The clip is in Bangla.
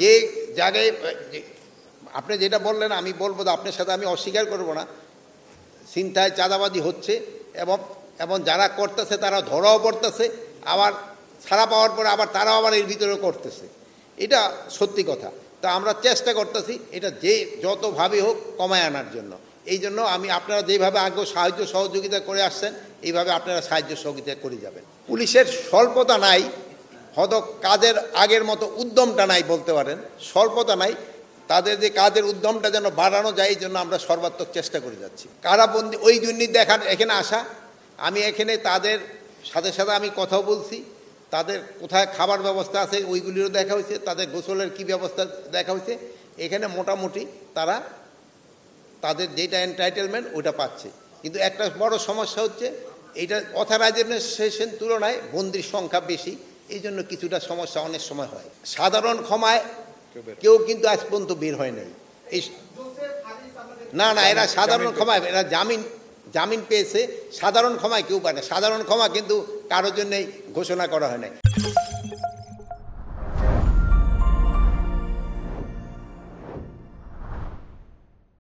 যে জায়গায় আপনি যেটা বললেন আমি বলবো, আপনার সাথে আমি অস্বীকার করব না, ছিনতাই চাঁদাবাজি হচ্ছে এবং এবং যারা করতেছে তারা ধরাও পড়তেছে, আবার ছাড়া পাওয়ার পরে আবার তারাও আবার এর ভিতরে করতেছে। এটা সত্যি কথা। তা আমরা চেষ্টা করতেছি এটা যে যতভাবে হোক কমায় আনার জন্য। এই জন্য আমি আপনারা যেভাবে আগে সাহায্য সহযোগিতা করে আসছেন এইভাবে আপনারা সাহায্য সহযোগিতা করে যাবেন। পুলিশের স্বল্পতা নাই, হয়তো কাজের আগের মতো উদ্যমটা নাই বলতে পারেন, স্বল্পতা নাই, তাদের যে কাজের উদ্যমটা যেন বাড়ানো যায় এই জন্য আমরা সর্বাত্মক চেষ্টা করে যাচ্ছি। কারাবন্দি ওই জন্যই দেখার এখানে আসা, আমি এখানে তাদের সাথে সাথে আমি কথাও বলছি, তাদের কোথায় খাবার ব্যবস্থা আছে ওইগুলিরও দেখা হয়েছে, তাদের গোসলের কি ব্যবস্থা দেখা হয়েছে। এখানে মোটামুটি তারা তাদের যেটা এনটাইটেলমেন্ট ওটা পাচ্ছে, কিন্তু একটা বড় সমস্যা হচ্ছে এইটা অথরাইজেশন তুলনায় বন্দির সংখ্যা বেশি, এই জন্য কিছুটা সমস্যা অনেক সময় হয়। সাধারণ ক্ষমায় কেউ কিন্তু আজ পর্যন্ত বের হয় নাই। এই না না, এরা সাধারণ ক্ষমায়, এরা জামিন পেয়েছে, সাধারণ ক্ষমায় কেউ পায় না। সাধারণ ক্ষমা কিন্তু কারোর জন্যই ঘোষণা করা হয় নাই।